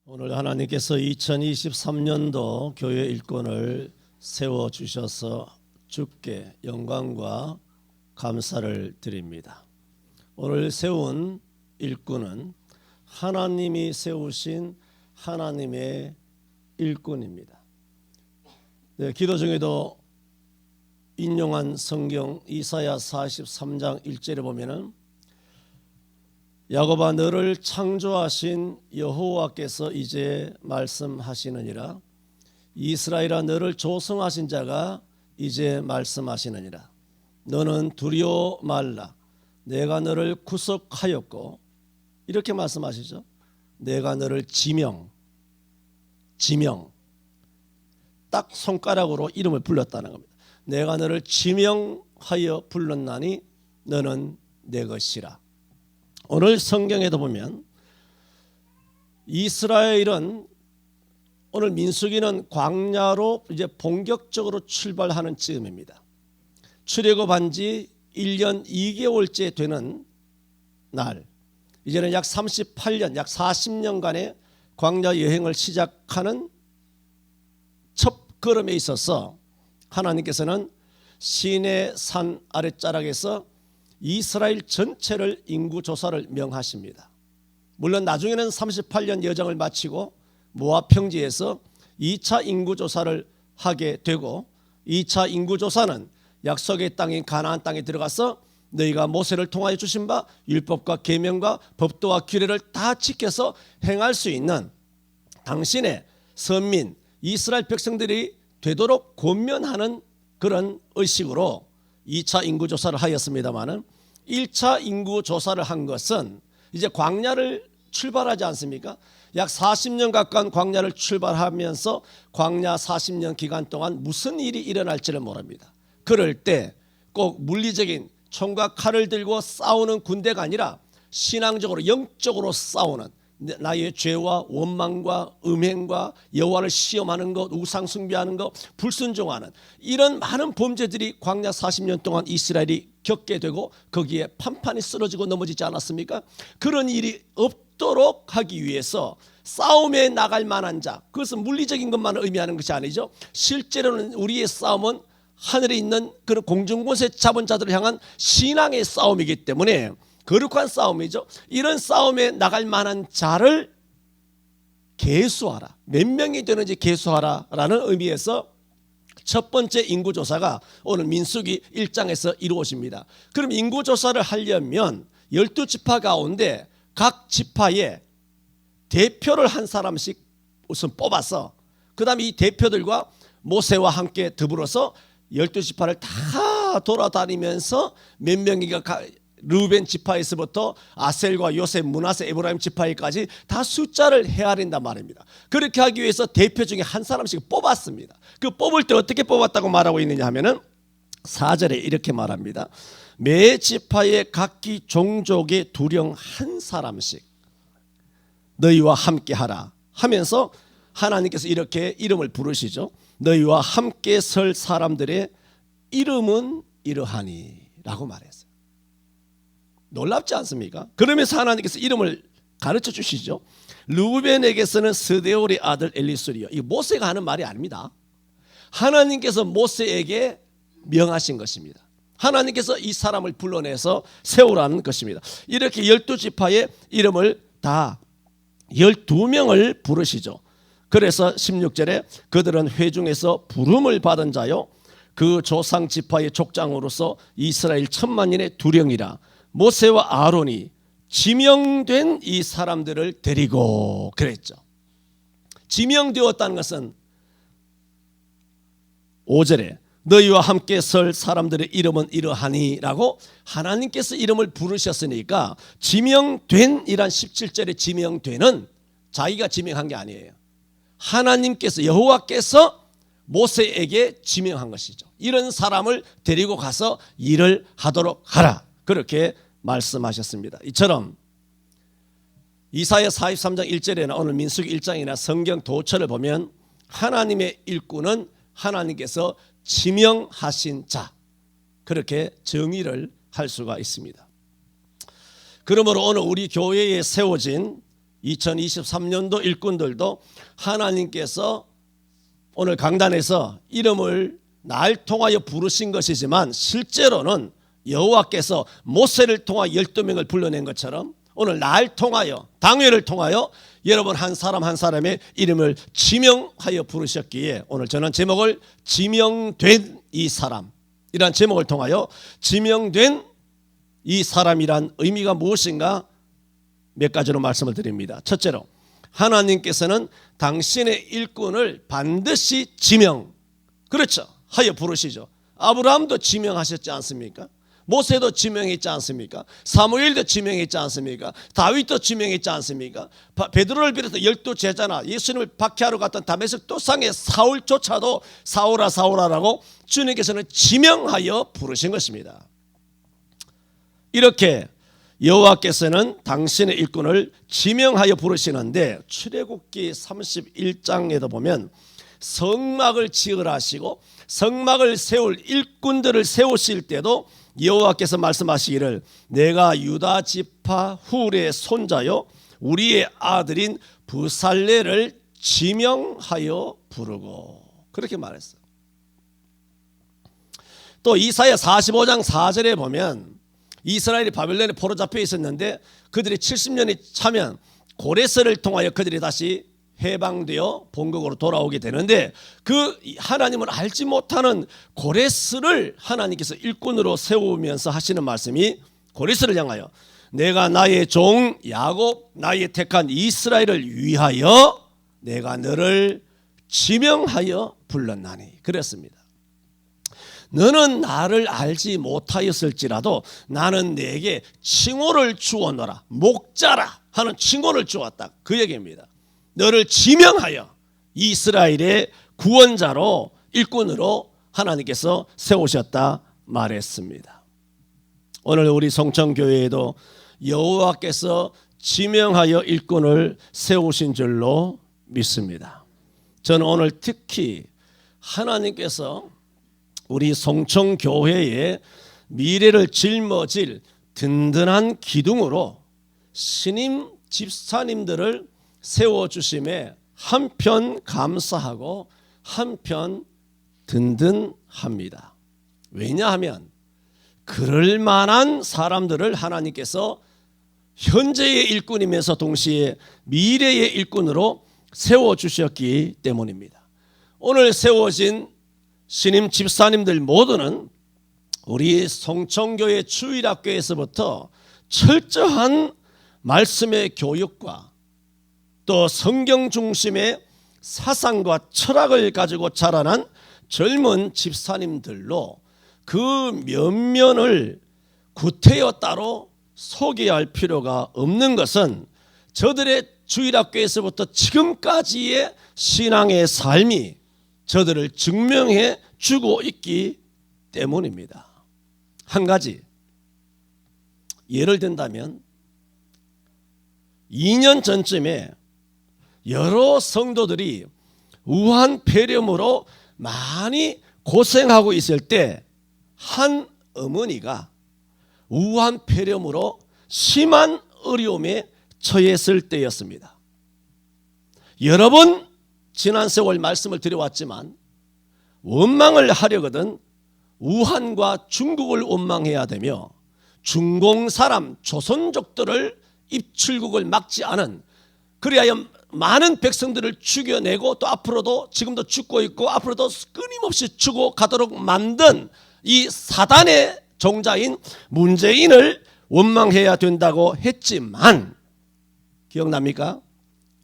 오늘 하나님께서 2023년도 교회 일꾼을 세워주셔서 주께 영광과 감사를 드립니다. 오늘 세운 일꾼은 하나님이 세우신 하나님의 일꾼입니다. 기도 중에도 인용한 성경 이사야 43장 1절에 보면은 야곱아 너를 창조하신 여호와께서 이제 말씀하시느니라. 이스라엘아 너를 조성하신 자가 이제 말씀하시느니라. 너는 두려워 말라. 내가 너를 구속하였고, 이렇게 말씀하시죠. 내가 너를 지명 딱 손가락으로 이름을 불렀다는 겁니다. 내가 너를 지명하여 불렀나니 너는 내 것이라. 오늘 성경에도 보면 이스라엘은 오늘 민수기는 광야로 이제 본격적으로 출발하는 즈음입니다. 출애굽한 지 1년 2개월째 되는 날, 이제는 약 38년, 약 40년간의 광야 여행을 시작하는 첫 걸음에 있어서 하나님께서는 시내 산 아랫자락에서 이스라엘 전체를 인구조사를 명하십니다. 물론 나중에는 38년 여정을 마치고 모압 평지에서 2차 인구조사를 하게 되고, 2차 인구조사는 약속의 땅인 가나안 땅에 들어가서 너희가 모세를 통하여 주신 바 율법과 계명과 법도와 규례를 다 지켜서 행할 수 있는 당신의 선민 이스라엘 백성들이 되도록 권면하는 그런 의식으로 2차 인구조사를 하였습니다마는 1차 인구조사를 한 것은 이제 광야를 출발하지 않습니까? 약 40년 가까운 광야를 출발하면서 광야 40년 기간 동안 무슨 일이 일어날지를 모릅니다. 그럴 때 꼭 물리적인 총과 칼을 들고 싸우는 군대가 아니라 신앙적으로 영적으로 싸우는, 나의 죄와 원망과 음행과 여호와를 시험하는 것, 우상 숭배하는 것, 불순종하는 이런 많은 범죄들이 광야 40년 동안 이스라엘이 겪게 되고 거기에 판판이 쓰러지고 넘어지지 않았습니까? 그런 일이 없도록 하기 위해서 싸움에 나갈 만한 자, 그것은 물리적인 것만 의미하는 것이 아니죠. 실제로는 우리의 싸움은 하늘에 있는 그런 공중권세 잡은 자들을 향한 신앙의 싸움이기 때문에 거룩한 싸움이죠. 이런 싸움에 나갈 만한 자를 계수하라. 몇 명이 되는지 계수하라라는 의미에서 첫 번째 인구조사가 오늘 민수기 1장에서 이루어집니다. 그럼 인구조사를 하려면 12지파 가운데 각 지파에 대표를 한 사람씩 우선 뽑아서 그 다음에 이 대표들과 모세와 함께 더불어서 12지파를 다 돌아다니면서 몇 명이가 르우벤 지파에서부터 아셀과 요셉, 므낫세, 에브라임 지파에까지 다 숫자를 헤아린단 말입니다. 그렇게 하기 위해서 대표 중에 한 사람씩 뽑았습니다. 그 뽑을 때 어떻게 뽑았다고 말하고 있느냐 하면은 4절에 이렇게 말합니다. 매 지파의 각기 종족의 두령 한 사람씩 너희와 함께 하라 하면서 하나님께서 이렇게 이름을 부르시죠. 너희와 함께 설 사람들의 이름은 이러하니 라고 말했어요. 놀랍지 않습니까? 그러면서 하나님께서 이름을 가르쳐 주시죠. 르우벤에게서는 스데올의 아들 엘리술이요. 이 모세가 하는 말이 아닙니다. 하나님께서 모세에게 명하신 것입니다. 하나님께서 이 사람을 불러내서 세우라는 것입니다. 이렇게 12지파의 이름을 다 12명을 부르시죠. 그래서 16절에 그들은 회중에서 부름을 받은 자요 그 조상 지파의 족장으로서 이스라엘 10,000만인의 두령이라. 모세와 아론이 지명된 이 사람들을 데리고 그랬죠. 지명되었다는 것은 5절에 너희와 함께 설 사람들의 이름은 이러하니 라고 하나님께서 이름을 부르셨으니까 지명된 이란 17절에 지명되는 자기가 지명한 게 아니에요. 하나님께서 여호와께서 모세에게 지명한 것이죠. 이런 사람을 데리고 가서 일을 하도록 하라. 그렇게 말씀하셨습니다. 이처럼 이사야 43장 1절에나 오늘 민수기 1장이나 성경 도처를 보면 하나님의 일꾼은 하나님께서 지명하신 자, 그렇게 정의를 할 수가 있습니다. 그러므로 오늘 우리 교회에 세워진 2023년도 일꾼들도 하나님께서 오늘 강단에서 이름을 날 통하여 부르신 것이지만 실제로는 여호와께서 모세를 통하여 12명을 불러낸 것처럼 오늘 날 통하여 당회를 통하여 여러분 한 사람 한 사람의 이름을 지명하여 부르셨기에 오늘 저는 제목을 지명된 이 사람이란 제목을 통하여 지명된 이 사람이란 의미가 무엇인가 몇 가지로 말씀을 드립니다. 첫째로 하나님께서는 당신의 일꾼을 반드시 그렇죠, 하여 부르시죠. 아브라함도 지명하셨지 않습니까? 모세도 지명했지 않습니까? 사무엘도 지명했지 않습니까? 다윗도 지명했지 않습니까? 베드로를 비롯해 12제자나 예수님을 박해하러 갔던 다메섹 도상의 사울조차도 사울아 사울아라고 주님께서는 지명하여 부르신 것입니다. 이렇게 여호와께서는 당신의 일꾼을 지명하여 부르시는데 출애굽기 31장에도 보면 성막을 지으라 하시고 성막을 세울 일꾼들을 세우실 때도 여호와께서 말씀하시기를 내가 유다 지파 훌의 손자요 우리의 아들인 부살레를 지명하여 부르고 그렇게 말했어요. 또 이사야 45장 4절에 보면 이스라엘이 바벨론에 포로 잡혀 있었는데 그들이 70년이 차면 고레스를 통하여 그들이 다시 해방되어 본국으로 돌아오게 되는데 그 하나님을 알지 못하는 고레스를 하나님께서 일꾼으로 세우면서 하시는 말씀이 고레스를 향하여 내가 나의 종 야곱 나의 택한 이스라엘을 위하여 내가 너를 지명하여 불렀나니 그랬습니다. 너는 나를 알지 못하였을지라도 나는 내게 칭호를 주었노라 목자라 하는 칭호를 주었다 그 얘기입니다. 너를 지명하여 이스라엘의 구원자로 일꾼으로 하나님께서 세우셨다 말했습니다. 오늘 우리 성천교회에도 여호와께서 지명하여 일꾼을 세우신 줄로 믿습니다. 저는 오늘 특히 하나님께서 우리 성천교회의 미래를 짊어질 든든한 기둥으로 신임 집사님들을 세워주심에 한편 감사하고 한편 든든합니다. 왜냐하면 그럴 만한 사람들을 하나님께서 현재의 일꾼이면서 동시에 미래의 일꾼으로 세워주셨기 때문입니다. 오늘 세워진 신임 집사님들 모두는 우리 성천교회 주일학교에서부터 철저한 말씀의 교육과 또 성경 중심의 사상과 철학을 가지고 자라난 젊은 집사님들로 그 면면을 구태여 따로 소개할 필요가 없는 것은 저들의 주일학교에서부터 지금까지의 신앙의 삶이 저들을 증명해 주고 있기 때문입니다. 한 가지 예를 든다면 2년 전쯤에 여러 성도들이 우한 폐렴으로 많이 고생하고 있을 때 한 어머니가 우한 폐렴으로 심한 어려움에 처했을 때였습니다. 여러 번 지난 세월 말씀을 드려왔지만 원망을 하려거든 우한과 중국을 원망해야 되며 중공 사람 조선족들을 입출국을 막지 않은 그리하여 많은 백성들을 죽여내고 또 앞으로도 지금도 죽고 있고 앞으로도 끊임없이 죽어가도록 만든 이 사단의 종자인 문재인을 원망해야 된다고 했지만 기억납니까?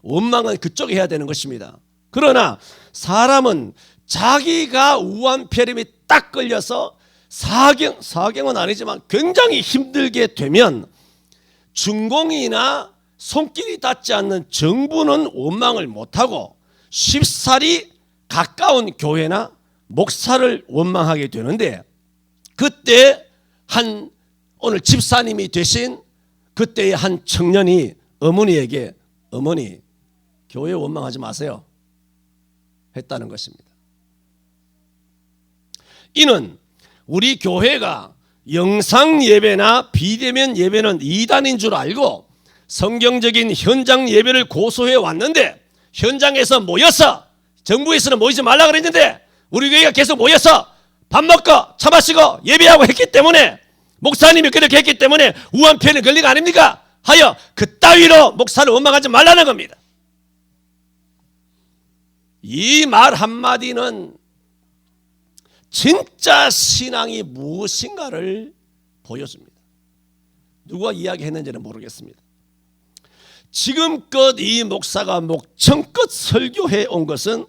원망은 그쪽에 해야 되는 것입니다. 그러나 사람은 자기가 우한폐렴이 딱 걸려서 사경은 아니지만 굉장히 힘들게 되면 중공이나 손길이 닿지 않는 정부는 원망을 못하고 쉽사리 가까운 교회나 목사를 원망하게 되는데 그때 오늘 집사님이 되신 그때의 한 청년이 어머니에게 어머니 교회 원망하지 마세요 했다는 것입니다. 이는 우리 교회가 영상 예배나 비대면 예배는 이단인 줄 알고 성경적인 현장 예배를 고소해 왔는데 현장에서 모여서 정부에서는 모이지 말라 그랬는데 우리 교회가 계속 모여서 밥 먹고 차 마시고 예배하고 했기 때문에 목사님이 그렇게 했기 때문에 우한편에 걸린 거 아닙니까? 하여 그따위로 목사를 원망하지 말라는 겁니다. 이 말 한마디는 진짜 신앙이 무엇인가를 보여줍니다. 누가 이야기했는지는 모르겠습니다. 지금껏 이 목사가 목청껏 설교해 온 것은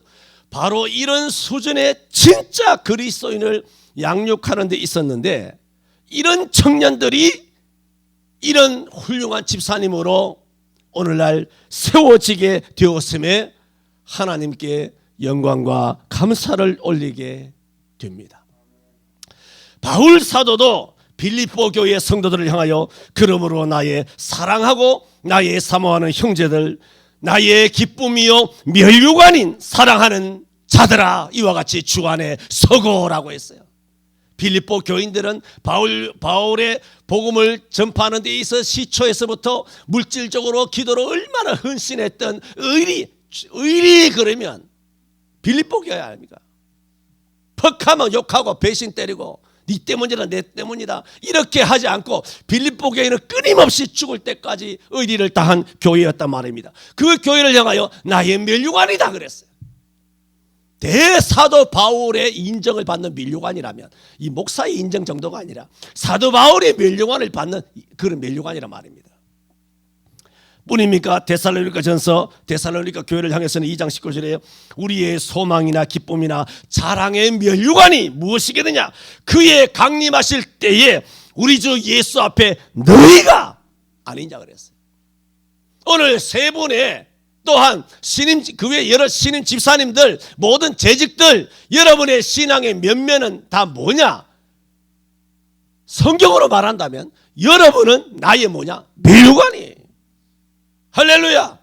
바로 이런 수준의 진짜 그리스도인을 양육하는 데 있었는데 이런 청년들이 이런 훌륭한 집사님으로 오늘날 세워지게 되었음에 하나님께 영광과 감사를 올리게 됩니다. 바울 사도도 빌립보 교회 성도들을 향하여 그러므로 나의 사랑하고 나의 사모하는 형제들 나의 기쁨이요 멸류관인 사랑하는 자들아 이와 같이 주 안에 서고라고 했어요. 빌립보 교인들은 바울의 복음을 전파하는 데 있어 시초에서부터 물질적으로 기도로 얼마나 헌신했던 의리 그러면 빌립보 교회 아닙니까? 퍽하면 욕하고 배신 때리고 네 때문이다 내 때문이다 이렇게 하지 않고 빌립보 교회는 끊임없이 죽을 때까지 의리를 다한 교회였단 말입니다. 그 교회를 향하여 나의 멸류관이다 그랬어요. 대사도 바울의 인정을 받는 멸류관이라면 이 목사의 인정 정도가 아니라 사도 바울의 멸류관을 받는 그런 멸류관이란 말입니다. 뿐입니까? 데살로니가 전서 데살로니가 교회를 향해서는 2장 19절에 우리의 소망이나 기쁨이나 자랑의 멸류관이 무엇이겠느냐? 그의 강림하실 때에 우리 주 예수 앞에 너희가 아니냐 그랬어요. 오늘 세 분의 또한 그 외 여러 신임 집사님들 모든 재직들 여러분의 신앙의 면면은 다 뭐냐? 성경으로 말한다면 여러분은 나의 뭐냐? 멸류관이에요. 할렐루야.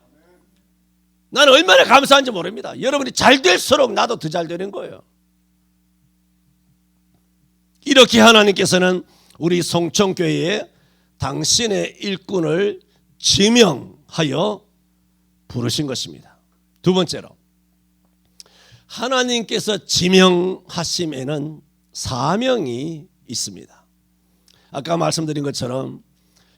나는 얼마나 감사한지 모릅니다. 여러분이 잘 될수록 나도 더 잘 되는 거예요. 이렇게 하나님께서는 우리 송천교회에 당신의 일꾼을 지명하여 부르신 것입니다. 두 번째로 하나님께서 지명하심에는 사명이 있습니다. 아까 말씀드린 것처럼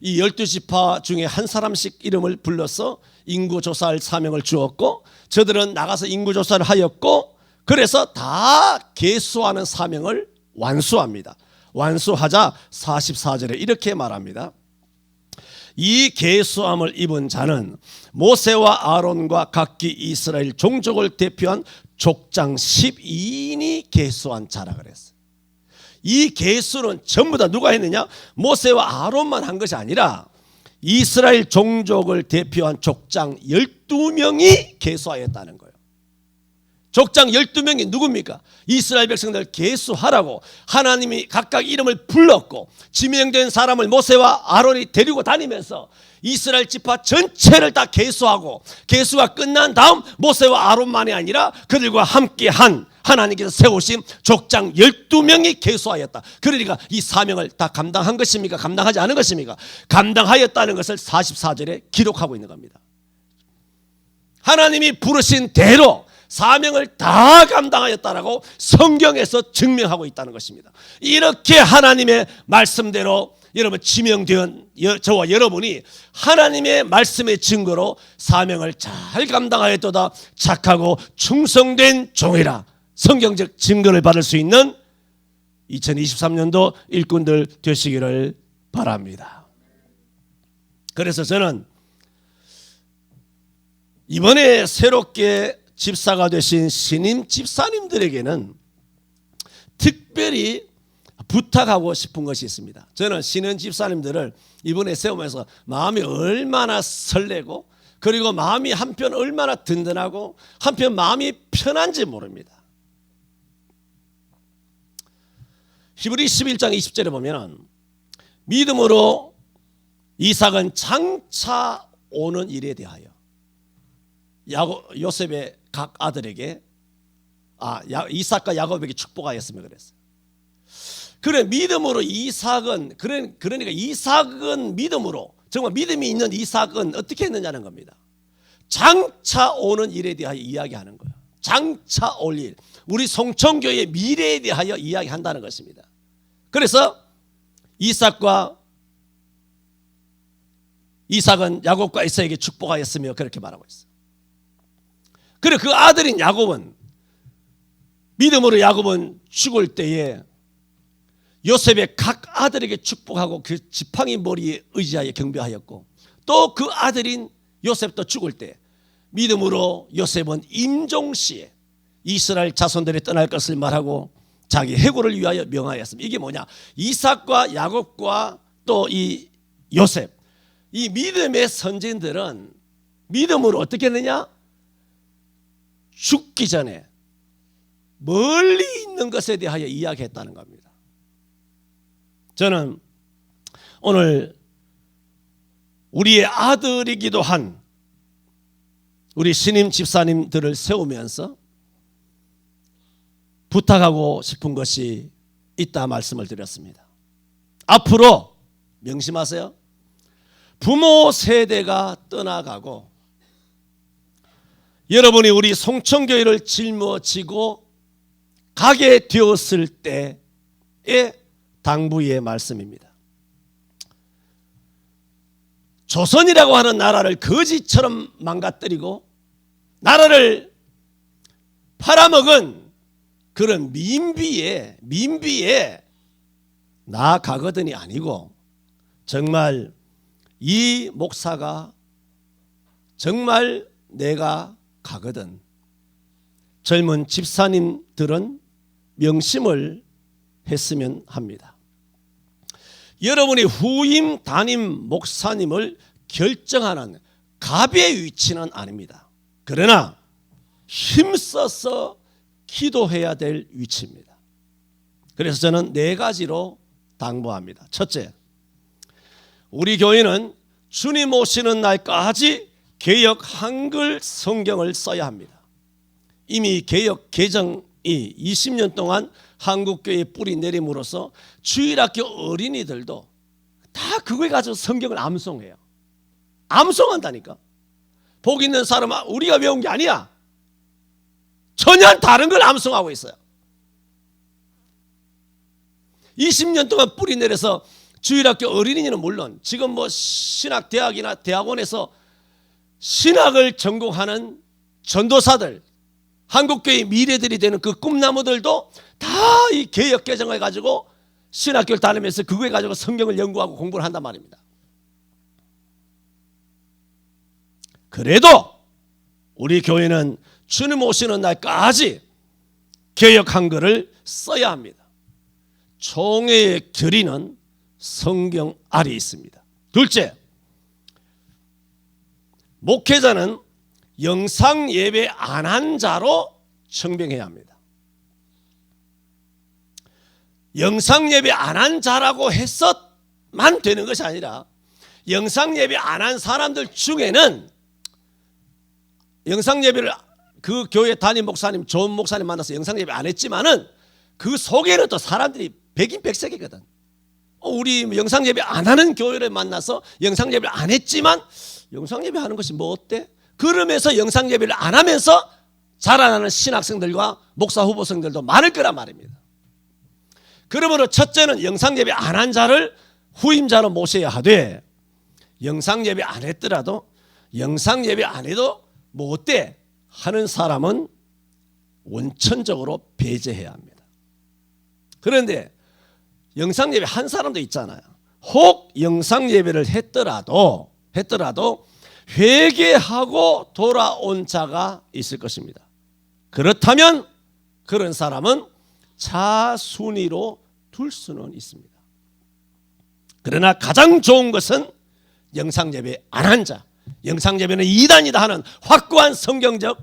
이 12지파 중에 한 사람씩 이름을 불러서 인구조사할 사명을 주었고 저들은 나가서 인구조사를 하였고 그래서 다 계수하는 사명을 완수합니다. 완수하자 44절에 이렇게 말합니다. 이 계수함을 입은 자는 모세와 아론과 각기 이스라엘 종족을 대표한 족장 12인이 계수한 자라 그랬어요. 이 계수는 전부 다 누가 했느냐? 모세와 아론만 한 것이 아니라 이스라엘 종족을 대표한 족장 12명이 계수하였다는 거예요. 족장 12명이 누굽니까? 이스라엘 백성들 계수하라고 하나님이 각각 이름을 불렀고 지명된 사람을 모세와 아론이 데리고 다니면서 이스라엘 지파 전체를 다 계수하고 계수가 끝난 다음 모세와 아론만이 아니라 그들과 함께한 하나님께서 세우신 족장 12명이 계수하였다. 그러니까 이 사명을 다 감당한 것입니까? 감당하지 않은 것입니까? 감당하였다는 것을 44절에 기록하고 있는 겁니다. 하나님이 부르신 대로 사명을 다 감당하였다라고 성경에서 증명하고 있다는 것입니다. 이렇게 하나님의 말씀대로 여러분 지명된 저와 여러분이 하나님의 말씀의 증거로 사명을 잘 감당하였도다 착하고 충성된 종이라 성경적 증거를 받을 수 있는 2023년도 일꾼들 되시기를 바랍니다. 그래서 저는 이번에 새롭게 집사가 되신 신임 집사님들에게는 특별히 부탁하고 싶은 것이 있습니다. 저는 신임 집사님들을 이번에 세우면서 마음이 얼마나 설레고 그리고 마음이 한편 얼마나 든든하고 한편 마음이 편한지 모릅니다. 히브리 11장 20절에 보면 믿음으로 이삭은 장차 오는 일에 대하여 요셉의 각 아들에게 이삭과 야곱에게 축복하였으며 그랬어요. 그래 믿음으로 이삭은 그러니까 이삭은 믿음으로 정말 믿음이 있는 이삭은 어떻게 했느냐는 겁니다. 장차 오는 일에 대하여 이야기하는 거예요. 장차 올 일, 우리 송천교회의 미래에 대하여 이야기한다는 것입니다. 그래서 이삭은 야곱과 에사에게 축복하였으며 그렇게 말하고 있어요. 그리고 그 아들인 야곱은 믿음으로 야곱은 죽을 때에 요셉의 각 아들에게 축복하고 그 지팡이 머리에 의지하여 경배하였고, 또 그 아들인 요셉도 죽을 때 믿음으로 요셉은 임종시에 이스라엘 자손들이 떠날 것을 말하고 자기 해고를 위하여 명하였습니다. 이게 뭐냐? 이삭과 야곱과 또 이 요셉, 이 믿음의 선진들은 믿음으로 어떻게 했느냐? 죽기 전에 멀리 있는 것에 대하여 이야기했다는 겁니다. 저는 오늘 우리의 아들이기도 한 우리 신임 집사님들을 세우면서 부탁하고 싶은 것이 있다 말씀을 드렸습니다. 앞으로 명심하세요. 부모 세대가 떠나가고 여러분이 우리 송천교회를 짊어지고 가게 되었을 때의 당부의 말씀입니다. 조선이라고 하는 나라를 거지처럼 망가뜨리고 나라를 팔아먹은 그런 민비에 나아가거든이 아니고, 정말 이 목사가 정말 내가 가거든, 젊은 집사님들은 명심을 했으면 합니다. 여러분이 후임 담임 목사님을 결정하는 갑의 위치는 아닙니다. 그러나 힘써서 기도해야 될 위치입니다. 그래서 저는 4가지로 당부합니다. 첫째, 우리 교회는 주님 오시는 날까지 개역 한글 성경을 써야 합니다. 이미 개역 개정이 20년 동안 한국교회에 뿌리 내림으로써 주일학교 어린이들도 다 그걸 가지고 성경을 암송해요. 암송한다니까. 복 있는 사람아, 우리가 외운 게 아니야. 전혀 다른 걸 암송하고 있어요. 20년 동안 뿌리 내려서 주일학교 어린이는 물론 지금 뭐 신학대학이나 대학원에서 신학을 전공하는 전도사들, 한국교회의 미래들이 되는 그 꿈나무들도 다 이 개역 개정을 가지고 신학교를 다니면서 그거에 가지고 성경을 연구하고 공부를 한단 말입니다. 그래도 우리 교회는 주님 오시는 날까지 개역 한글을 써야 합니다. 총회의 결의는 성경 아래에 있습니다. 둘째, 목회자는 영상 예배 안 한 자로 청명해야 합니다. 영상 예배 안 한 자라고 해서만 되는 것이 아니라 영상 예배 안 한 사람들 중에는 영상 예배를 그 교회 담임 목사님, 좋은 목사님 만나서 영상 예배 안 했지만은 그 속에는 또 사람들이 백인백색이거든. 우리 영상 예배 안 하는 교회를 만나서 영상 예배를 안 했지만 영상 예배 하는 것이 뭐 어때? 그러면서 영상 예배를 안 하면서 자라나는 신학생들과 목사 후보생들도 많을 거란 말입니다. 그러므로 첫째는 영상 예배 안 한 자를 후임자로 모셔야 하되, 영상 예배 안 했더라도 영상 예배 안 해도 뭐 어때? 하는 사람은 원천적으로 배제해야 합니다. 그런데 영상 예배 한 사람도 있잖아요. 혹 영상 예배를 했더라도 회개하고 돌아온 자가 있을 것입니다. 그렇다면 그런 사람은 차순위로 둘 수는 있습니다. 그러나 가장 좋은 것은 영상 예배 안 한 자, 영상 예배는 이단이다 하는 확고한 성경적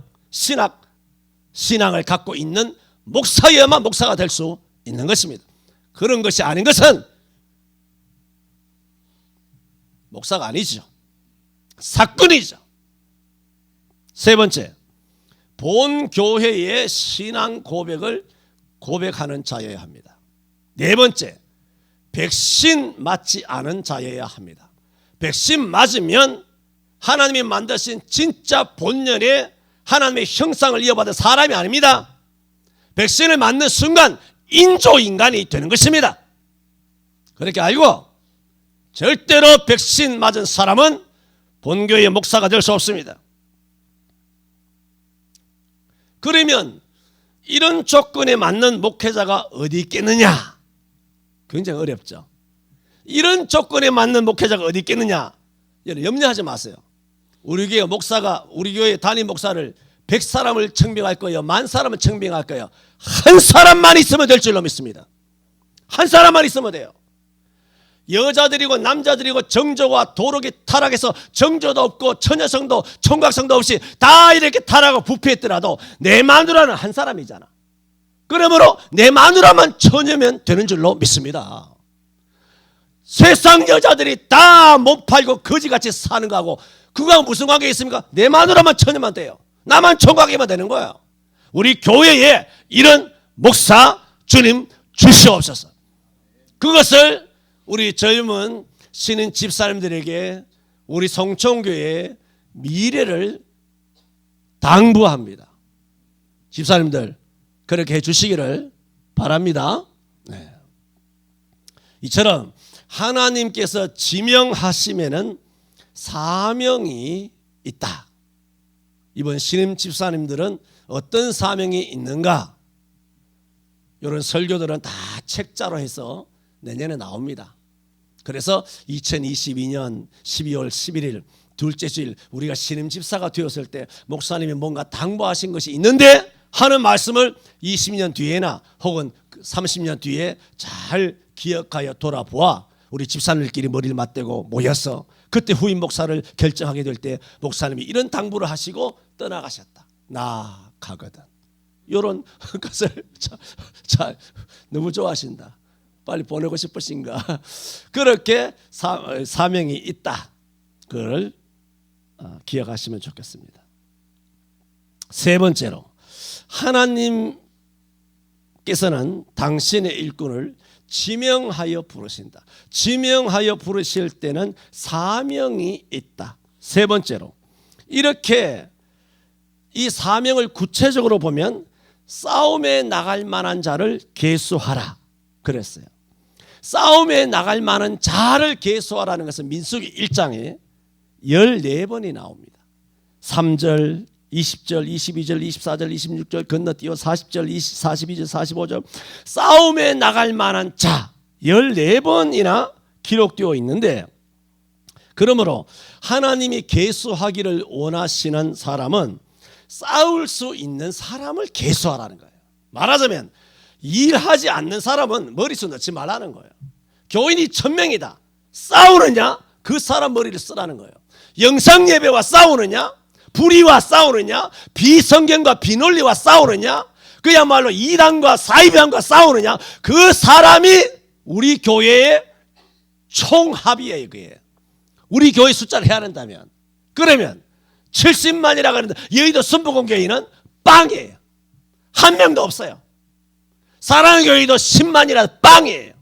신앙을 갖고 있는 목사여야만 목사가 될 수 있는 것입니다. 그런 것이 아닌 것은 목사가 아니죠. 사건이죠. 세 번째, 본 교회의 신앙 고백을 고백하는 자여야 합니다. 네 번째, 백신 맞지 않은 자여야 합니다. 백신 맞으면 하나님이 만드신 진짜 본연의 하나님의 형상을 이어받은 사람이 아닙니다. 백신을 맞는 순간 인조인간이 되는 것입니다. 그렇게 알고 절대로 백신 맞은 사람은 본교회의 목사가 될 수 없습니다. 그러면 이런 조건에 맞는 목회자가 어디 있겠느냐? 굉장히 어렵죠. 이런 조건에 맞는 목회자가 어디 있겠느냐? 여러분 염려하지 마세요. 우리 교회 담임 목사를 100사람을 청빙할 거예요. 10,000사람을 청빙할 거예요. 한 사람만 있으면 될 줄로 믿습니다. 한 사람만 있으면 돼요. 여자들이고 남자들이고 정조가 도덕이 타락해서 정조도 없고 처녀성도 총각성도 없이 다 이렇게 타락하고 부패했더라도 내 마누라는 한 사람이잖아. 그러므로 내 마누라만 처녀면 되는 줄로 믿습니다. 세상 여자들이 다 못 팔고 거지같이 사는 거하고 그거하고 무슨 관계 있습니까? 내 마누라만 처녀만 돼요. 나만 총각이면 되는 거예요. 우리 교회에 이런 목사 주님 주시옵소서. 그것을 우리 젊은 신인 집사님들에게 우리 성촌교회의 미래를 당부합니다. 집사님들 그렇게 해주시기를 바랍니다. 네. 이처럼 하나님께서 지명하시면은 사명이 있다. 이번 신임 집사님들은 어떤 사명이 있는가? 이런 설교들은 다 책자로 해서 내년에 나옵니다. 그래서 2022년 12월 11일 둘째 주일 우리가 신임 집사가 되었을 때 목사님이 뭔가 당부하신 것이 있는데 하는 말씀을 20년 뒤에나 혹은 30년 뒤에 잘 기억하여 돌아보아 우리 집사님들끼리 머리를 맞대고 모여서 그때 후임 목사를 결정하게 될 때 목사님이 이런 당부를 하시고 떠나가셨다. 나 가거든. 이런 것을 잘 너무 좋아하신다. 빨리 보내고 싶으신가. 그렇게 사명이 있다. 그걸 기억하시면 좋겠습니다. 세 번째로 하나님께서는 당신의 일꾼을 지명하여 부르신다. 지명하여 부르실 때는 사명이 있다. 세 번째로 이렇게 이 사명을 구체적으로 보면 싸움에 나갈 만한 자를 계수하라 그랬어요. 싸움에 나갈 만한 자를 계수하라는 것은 민수기 1장에 14번이 나옵니다. 3절, 20절, 22절, 24절, 26절 건너뛰어 40절, 42절, 45절 싸움에 나갈 만한 자 14번이나 기록되어 있는데 그러므로 하나님이 계수하기를 원하시는 사람은 싸울 수 있는 사람을 계수하라는 거예요. 말하자면 일하지 않는 사람은 머릿수 넣지 말라는 거예요. 교인이 1000명이다. 싸우느냐? 그 사람 머리를 쓰라는 거예요. 영상예배와 싸우느냐? 불의와 싸우느냐? 비성경과 비논리와 싸우느냐? 그야말로 이단과 사이비함과 싸우느냐? 그 사람이 우리 교회의 총합이에요. 그게 우리 교회 숫자를 해야 한다면 그러면 70만이라고 하는데 여의도 순복음교회는 빵이에요. 한 명도 없어요. 사랑의 교회도 10만이라 빵이에요.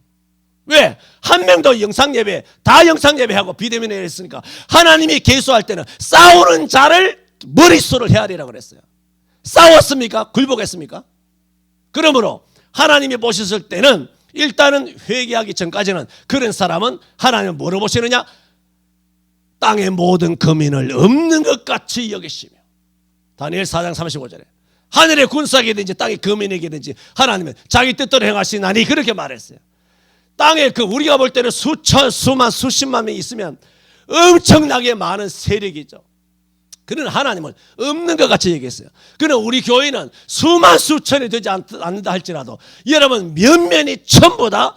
왜? 한 명도 영상예배 다 영상예배하고 비대면에 했으니까 하나님이 계수할 때는 싸우는 자를 머릿수를 헤아리라고 그랬어요. 싸웠습니까? 굴복했습니까? 그러므로 하나님이 보셨을 때는 일단은 회개하기 전까지는 그런 사람은 하나님은 뭐로 보시느냐? 땅의 모든 거민을 없는 것 같이 여기시며 다니엘 4장 35절에 하늘의 군사에게든지 땅의 거민에게든지 하나님은 자기 뜻대로 행하시나니 그렇게 말했어요. 땅에 우리가 볼 때는 수천, 수만, 수십만 명이 있으면 엄청나게 많은 세력이죠. 그는 하나님을 없는 것 같이 얘기했어요. 그러나 우리 교회는 수만 수천이 되지 않는다 할지라도 여러분 면면이 전부 다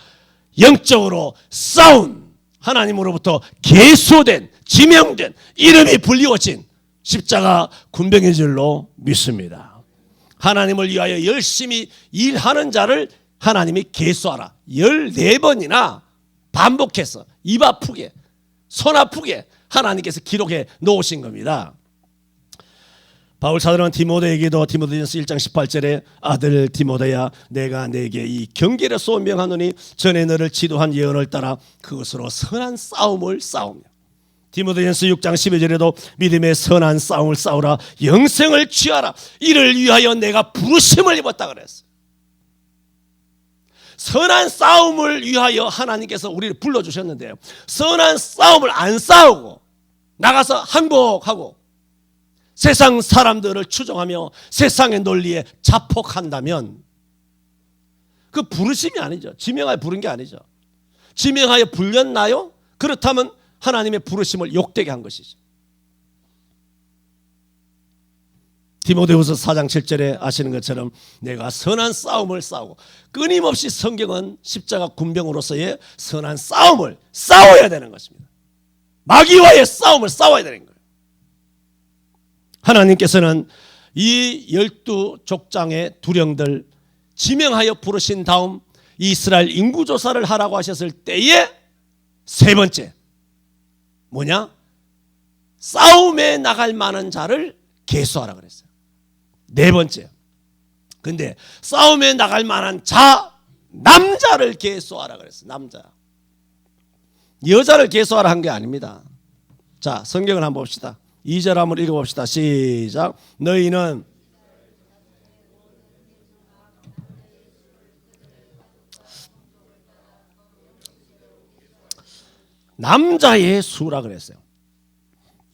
영적으로 싸운 하나님으로부터 계수된 지명된 이름이 불리워진 십자가 군병의 줄로 믿습니다. 하나님을 위하여 열심히 일하는 자를 하나님이 계수하라. 14번이나 반복해서 입 아프게 손 아프게 하나님께서 기록해 놓으신 겁니다. 바울 사도는 디모데에게도 디모데전서 1장 18절에 아들 디모데야 내가 내게 이 경계를 소명하노니 전에 너를 지도한 예언을 따라 그것으로 선한 싸움을 싸우며 디모데전서 6장 12절에도 믿음의 선한 싸움을 싸우라, 영생을 취하라, 이를 위하여 내가 부르심을 입었다 그랬어요. 선한 싸움을 위하여 하나님께서 우리를 불러주셨는데요, 선한 싸움을 안 싸우고 나가서 항복하고 세상 사람들을 추종하며 세상의 논리에 자폭한다면 그 부르심이 아니죠. 지명하여 부른 게 아니죠. 지명하여 불렸나요? 그렇다면 하나님의 부르심을 욕되게 한 것이죠. 디모데후서 4장 7절에 아시는 것처럼 내가 선한 싸움을 싸우고, 끊임없이 성경은 십자가 군병으로서의 선한 싸움을 싸워야 되는 것입니다. 마귀와의 싸움을 싸워야 되는 거예요. 하나님께서는 이 12족장의 두령들 지명하여 부르신 다음 이스라엘 인구조사를 하라고 하셨을 때에 세 번째 뭐냐? 싸움에 나갈 만한 자를 계수하라 그랬어요. 네 번째, 근데 싸움에 나갈 만한 자, 남자를 계수하라 그랬어요. 남자, 여자를 계수하라 한 게 아닙니다. 자, 성경을 한번 봅시다. 2절 한번 읽어봅시다. 시작. 너희는 남자의 수라 그랬어요.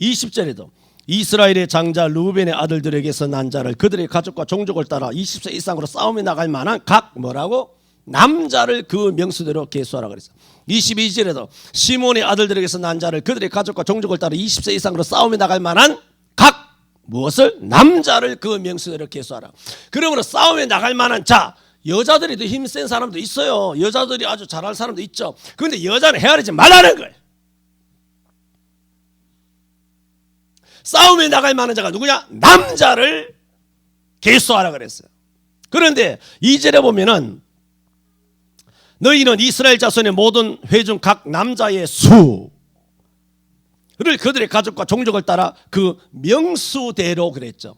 20절에도 이스라엘의 장자 르우벤의 아들들에게서 난 자를 그들의 가족과 종족을 따라 20세 이상으로 싸움에 나갈 만한 각 뭐라고? 남자를 그 명수대로 계수하라 그랬어요. 22절에도 시몬의 아들들에게서 난 자를 그들의 가족과 종족을 따라 20세 이상으로 싸움에 나갈 만한 각 무엇을? 남자를 그 명수대로 계수하라. 그러므로 싸움에 나갈 만한 자, 여자들이 더 힘센 사람도 있어요. 여자들이 아주 잘할 사람도 있죠. 그런데 여자는 헤아리지 말라는 거예요. 싸움에 나갈 만한 자가 누구냐? 남자를 계수하라 그랬어요. 그런데 2절에 보면은 너희는 이스라엘 자손의 모든 회중 각 남자의 수를 그들의 가족과 종족을 따라 그 명수대로 그랬죠.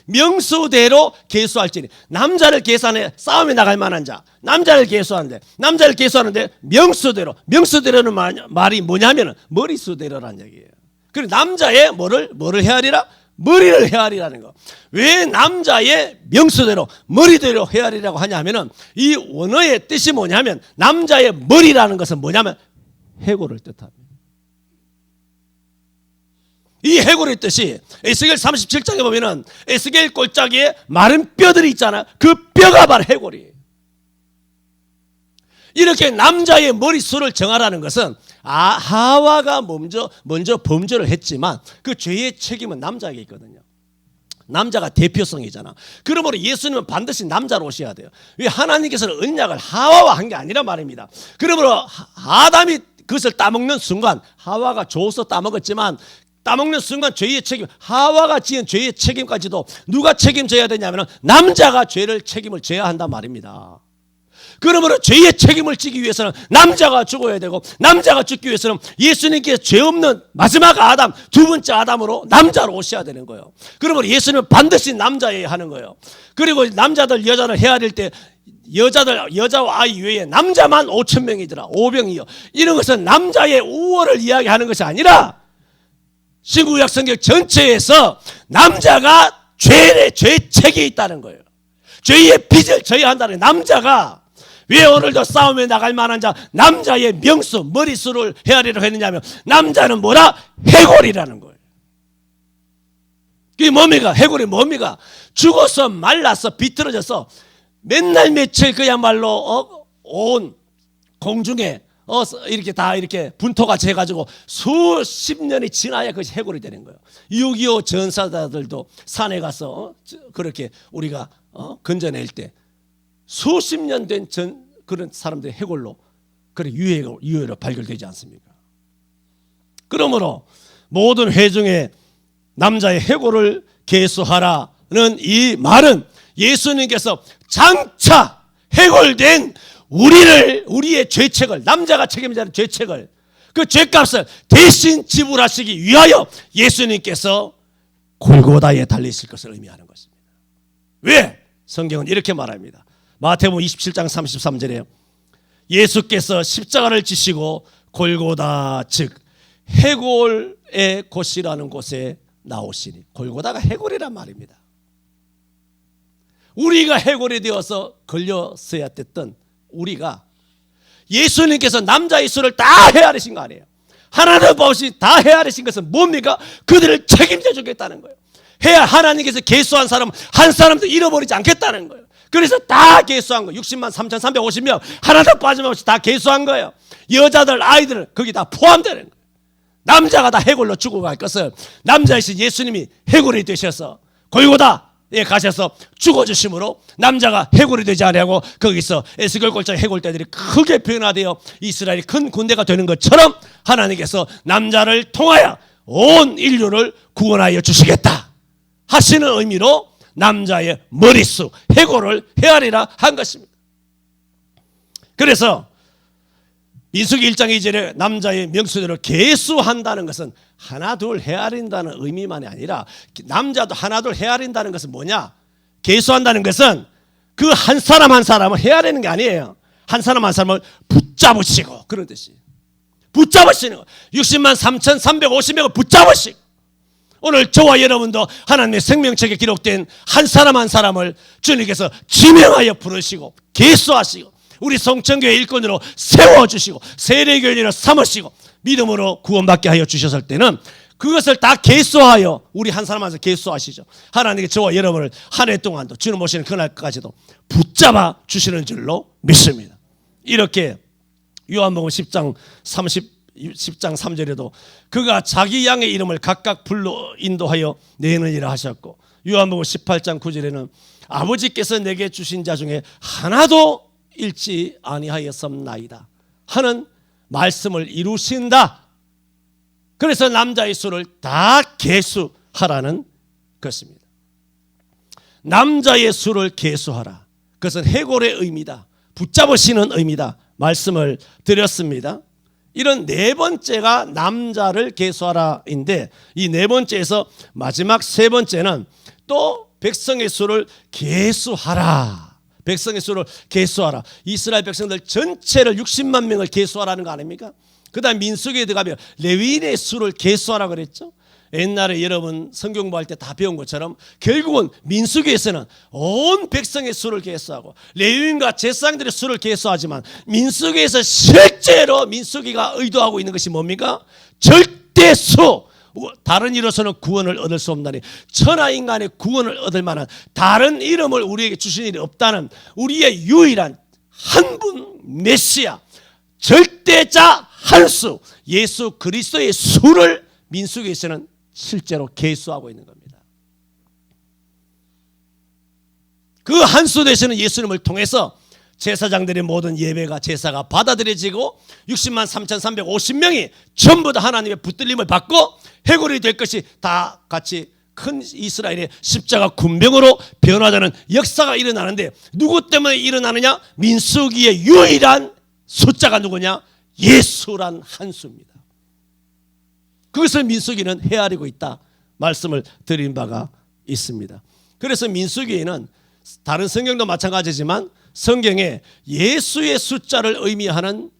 명수대로 계수할지니, 남자를 계수하네. 싸움에 나갈 만한 자, 남자를 계수하는데, 남자를 계수하는데 명수대로, 명수대로는 말이 뭐냐면 머리수대로라는 얘기예요. 그리고 남자의 뭐를 헤아리라? 머리를 헤아리라는 거. 왜 남자의 명수대로 머리대로 헤아리라고 하냐면은 이 원어의 뜻이 뭐냐면, 남자의 머리라는 것은 뭐냐면 해골을 뜻합니다. 이 해골의 뜻이 에스겔 37장에 보면은 에스겔 골짜기에 마른 뼈들이 있잖아요. 그 뼈가 바로 해골이에요. 이렇게 남자의 머릿수를 정하라는 것은 하와가 먼저 범죄를 했지만 그 죄의 책임은 남자에게 있거든요. 남자가 대표성이잖아. 그러므로 예수님은 반드시 남자로 오셔야 돼요. 왜? 하나님께서는 언약을 하와와 한 게 아니란 말입니다. 그러므로 아담이 그것을 따먹는 순간 하와가 줘서 따먹었지만, 따먹는 순간 죄의 책임, 하와가 지은 죄의 책임까지도 누가 책임져야 되냐면 남자가 책임을 져야 한단 말입니다. 그러므로 죄의 책임을 지기 위해서는 남자가 죽어야 되고, 남자가 죽기 위해서는 예수님께서 죄 없는 마지막 아담, 두 번째 아담으로 남자로 오셔야 되는 거예요. 그러므로 예수님은 반드시 남자여야 하는 거예요. 그리고 남자들 여자를 헤아릴 때 여자와 아이 외에 남자만 5,000명이더라. 5병이요. 이런 것은 남자의 우월을 이야기하는 것이 아니라 신구약 성경 전체에서 남자가 죄의 책이 있다는 거예요. 죄의 빚을 져야 한다는 거예요. 남자가 왜 오늘도 싸움에 나갈 만한 자, 남자의 명수, 머리수를 헤아리려고 했느냐면 남자는 뭐라? 해골이라는 거예요. 그게 뭡니까? 해골이 뭡니까? 죽어서 말라서 비틀어져서 맨날 며칠 그야말로 온 공중에 이렇게 다 이렇게 분토같이 해가지고 수십 년이 지나야 그것이 해골이 되는 거예요. 6.25 전사자들도 산에 가서 그렇게 우리가 건져낼 때 수십 년 된 그런 사람들의 해골로 그래 유해로 발견되지 않습니까? 그러므로 모든 회중에 남자의 해골을 계수하라는 이 말은 예수님께서 장차 해골된 우리의 죄책을, 남자가 책임져야 하는 죄책을, 그 죄값을 대신 지불하시기 위하여 예수님께서 골고다에 달리실 것을 의미하는 것입니다. 왜? 성경은 이렇게 말합니다. 마태복음 27장 33절에요. 예수께서 십자가를 지시고 골고다 즉 곳이라는 곳에 나오시니 골고다가 해골이란 말입니다. 우리가 해골이 되어서 걸렸어야 됐던 우리가 예수님께서 남자의 수를 다 헤아리신 거 아니에요. 하나도 없이 다 헤아리신 것은 뭡니까? 그들을 책임져 주겠다는 거예요. 하나님께서 계수한 사람은 한 사람도 잃어버리지 않겠다는 거예요. 그래서 다 계수한 거예요. 60만 3,350명 하나도 빠짐없이 다 계수한 거예요. 여자들 아이들 거기 다 포함되는 거예요. 남자가 다 해골로 죽어갈 것을 남자이신 예수님이 해골이 되셔서 골고다에 가셔서 죽어주심으로 남자가 해골이 되지 아니하고 거기서 에스겔 골짜기 해골떼들이 크게 변화되어 이스라엘이 큰 군대가 되는 것처럼 하나님께서 남자를 통하여 온 인류를 구원하여 주시겠다 하시는 의미로 남자의 머릿수 해골을 헤아리라 한 것입니다. 그래서 민수기 1장 2절에 남자의 명수대로 계수한다는 것은 하나 둘 헤아린다는 의미만이 아니라 남자도 하나 둘 헤아린다는 것은 뭐냐? 계수한다는 것은 그 한 사람 한 사람을 헤아리는 게 아니에요. 한 사람 한 사람을 붙잡으시고 그런 뜻이 붙잡으시는 거. 60만 3,350명을 붙잡으시고 오늘 저와 여러분도 하나님의 생명책에 기록된 한 사람 한 사람을 주님께서 지명하여 부르시고 계수하시고 우리 성천교회 일꾼으로 세워주시고 세례교인으로 삼으시고 믿음으로 구원받게 하여 주셨을 때는 그것을 다 계수하여 우리 한 사람 한 사람 계수하시죠. 하나님께 저와 여러분을 한 해 동안도 주님 오시는 그날까지도 붙잡아 주시는 줄로 믿습니다. 이렇게 요한복음 10장 3절에도 그가 자기 양의 이름을 각각 불러 인도하여 내느니라 하셨고 요한복음 18장 9절에는 아버지께서 내게 주신 자 중에 하나도 잃지 아니하였습나이다 하는 말씀을 이루신다. 그래서 남자의 수를 다 계수하라는 것입니다. 남자의 수를 계수하라. 그것은 해골의 의미다. 붙잡으시는 의미다. 말씀을 드렸습니다. 이런 네 번째가 남자를 계수하라인데 이 네 번째에서 마지막 세 번째는 또 백성의 수를 계수하라. 백성의 수를 계수하라. 이스라엘 백성들 전체를 60만 명을 계수하라는 거 아닙니까? 그 다음 민수기에 들어가면 레위인의 수를 계수하라 그랬죠. 옛날에 여러분 성경 공부할 때 다 배운 것처럼 결국은 민수기에서는 온 백성의 수를 계수하고 레위인과 제사장들의 수를 계수하지만 민수기에서 실제로 민수기가 의도하고 있는 것이 뭡니까? 절대수. 다른 이로서는 구원을 얻을 수 없나니 천하인간의 구원을 얻을 만한 다른 이름을 우리에게 주신 일이 없다는 우리의 유일한 한 분 메시아 절대자 한 수 예수 그리스도의 수를 민수기에서는 실제로 계수하고 있는 겁니다. 그 한 수 되시는 예수님을 통해서 제사장들의 모든 예배가 제사가 받아들여지고 60만 3,350명이 전부 다 하나님의 붙들림을 받고 해골이 될 것이 다 같이 큰 이스라엘의 십자가 군병으로 변화되는 역사가 일어나는데 누구 때문에 일어나느냐? 민수기의 유일한 숫자가 누구냐? 예수란 한 수입니다. 그것을 민수기는 헤아리고 있다 말씀을 드린 바가 있습니다. 그래서 민수기에는 다른 성경도 마찬가지지만 성경에 예수의 숫자를 의미하는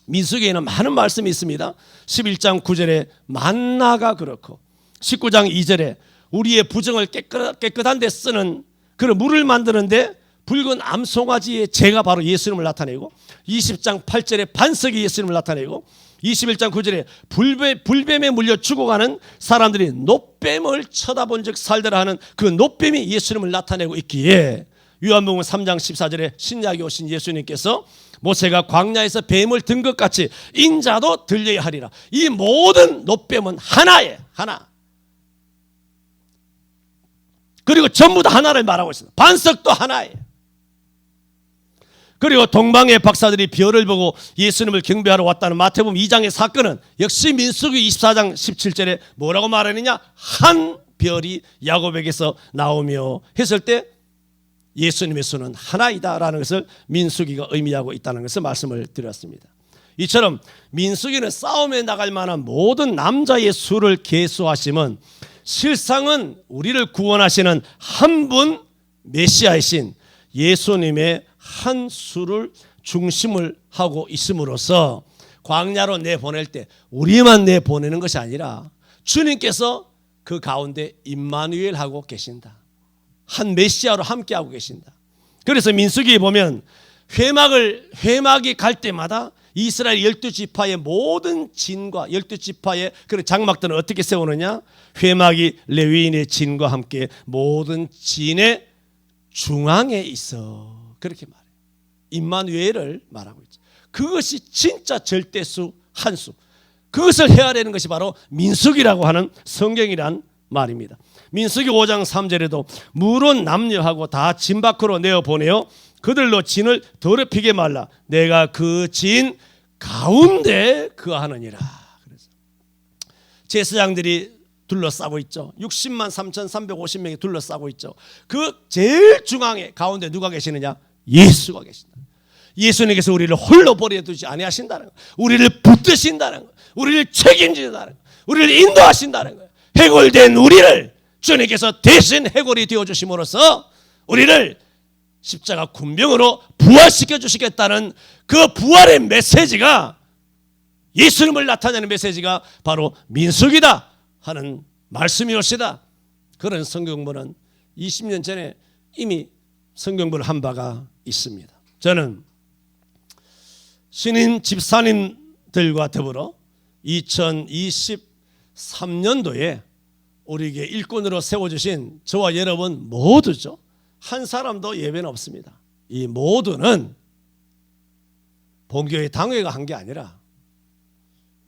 민수기에는 많은 말씀이 있습니다. 11장 9절에 만나가 그렇고 19장 2절에 우리의 부정을 깨끗한 데 쓰는 그런 물을 만드는데 붉은 암송아지의 재가 바로 예수님을 나타내고 20장 8절에 반석이 예수님을 나타내고 21장 9절에 불뱀에 물려 죽어가는 사람들이 놋뱀을 쳐다본 즉 살더라 하는 그 놋뱀이 예수님을 나타내고 있기에 요한복음 3장 14절에 신약에 오신 예수님께서 모세가 광야에서 뱀을 든 것 같이 인자도 들려야 하리라. 이 모든 놋뱀은 하나예요. 하나. 그리고 전부 다 하나를 말하고 있습니다. 반석도 하나예요. 그리고 동방의 박사들이 별을 보고 예수님을 경배하러 왔다는 마태복음 2장의 사건은 역시 민수기 24장 17절에 뭐라고 말하느냐? 한 별이 야곱에게서 나오며 했을 때 예수님의 수는 하나이다라는 것을 민수기가 의미하고 있다는 것을 말씀을 드렸습니다. 이처럼 민수기는 싸움에 나갈 만한 모든 남자의 수를 계수하심은 실상은 우리를 구원하시는 한 분 메시아이신 예수님의 한 수를 중심을 하고 있음으로써 광야로 내보낼 때 우리만 내보내는 것이 아니라 주님께서 그 가운데 임마누엘하고 계신다. 한 메시아로 함께하고 계신다. 그래서 민수기에 보면 회막이 갈 때마다 이스라엘 12지파의 모든 진과 12지파의 그런 장막들은 어떻게 세우느냐? 회막이 레위인의 진과 함께 모든 진의 중앙에 있어. 그렇게 말해요. 임마누엘을 말하고 있죠. 그것이 진짜 절대수 한수. 그것을 헤아리는 것이 바로 민수기라고 하는 성경이란 말입니다. 민수기 5장 3절에도 물은 남녀하고 다 진 밖으로 내어보내어 그들로 진을 더럽히게 말라. 내가 그 진 가운데 거하느니라. 그래서 제사장들이 둘러싸고 있죠. 60만 3,350명이 둘러싸고 있죠. 그 제일 중앙에 가운데 누가 계시느냐? 예수가 계신다. 예수님께서 우리를 홀로 버려두지 아니하신다는 거, 우리를 붙드신다는 거, 우리를 책임진다는 거, 우리를 인도하신다는 거. 해골된 우리를 주님께서 대신 해골이 되어주심으로써 우리를 십자가 군병으로 부활시켜 주시겠다는 그 부활의 메시지가, 예수님을 나타내는 메시지가 바로 민수기다 하는 말씀이옵시다. 그런 성경본은 20년 전에 이미 성경본을 한 바가 있습니다. 저는 신임 집사님들과 더불어 2023년도에 우리에게 일꾼으로 세워주신 저와 여러분 모두죠. 한 사람도 예외는 없습니다. 이 모두는 본교회 당회가 한 게 아니라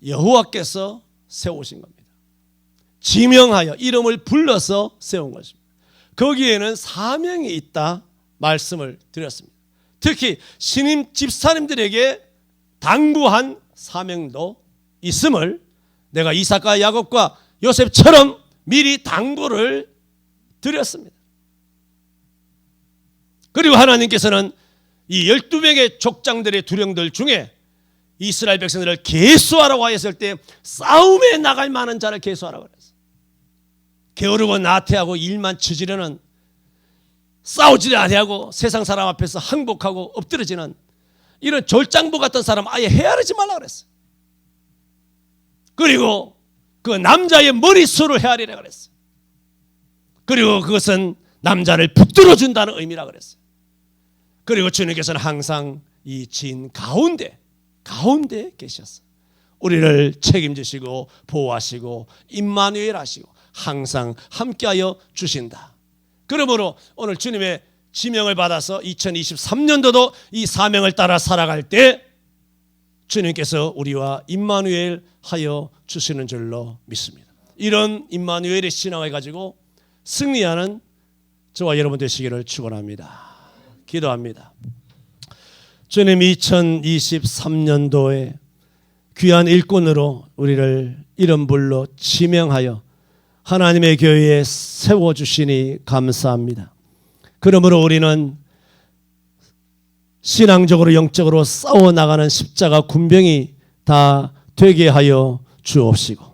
여호와께서 세우신 겁니다. 지명하여 이름을 불러서 세운 것입니다. 거기에는 사명이 있다 말씀을 드렸습니다. 특히 신임 집사님들에게 당부한 사명도 있음을 내가 이삭과 야곱과 요셉처럼 미리 당부를 드렸습니다. 그리고 하나님께서는 이 12명의 족장들의 두령들 중에 이스라엘 백성들을 계수하라고 하였을 때 싸움에 나갈 만한 자를 계수하라고 그랬어요. 게으르고 나태하고 일만 저지르는, 싸우지도 아니하고 세상 사람 앞에서 항복하고 엎드러지는 이런 졸장부 같은 사람 아예 헤아리지 말라고 그랬어요. 그리고 그 남자의 머릿수를 헤아리라고 그랬어요. 그리고 그것은 남자를 붙들어 준다는 의미라고 그랬어요. 그리고 주님께서는 항상 이 진 가운데 계셨어요. 우리를 책임지시고 보호하시고 임마누엘 하시고 항상 함께하여 주신다. 그러므로 오늘 주님의 지명을 받아서 2023년도도 이 사명을 따라 살아갈 때 주님께서 우리와 임마누엘 하여 주시는 줄로 믿습니다. 이런 임마누엘의 신앙을 가지고 승리하는 저와 여러분 되시기를 축원합니다. 기도합니다. 주님, 2023년도에 귀한 일꾼으로 우리를 이름불로 지명하여 하나님의 교회에 세워주시니 감사합니다. 그러므로 우리는 신앙적으로 영적으로 싸워나가는 십자가 군병이 다 되게 하여 주옵시고,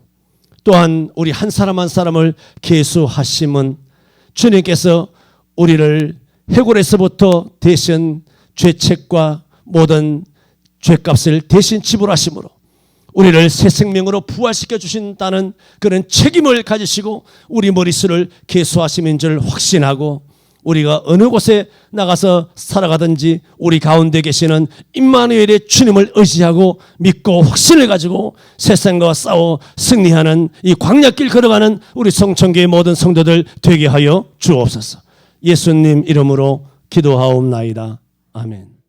또한 우리 한 사람 한 사람을 계수하심은 주님께서 우리를 해골에서부터 대신 죄책과 모든 죄값을 대신 지불하심으로 우리를 새 생명으로 부활시켜 주신다는 그런 책임을 가지시고 우리 머릿수를 계수하심인 줄 확신하고, 우리가 어느 곳에 나가서 살아가든지 우리 가운데 계시는 임마누엘의 주님을 의지하고 믿고 확신을 가지고 세상과 싸워 승리하는 이 광야길 걸어가는 우리 성천교의 모든 성도들 되게 하여 주옵소서. 예수님 이름으로 기도하옵나이다. 아멘.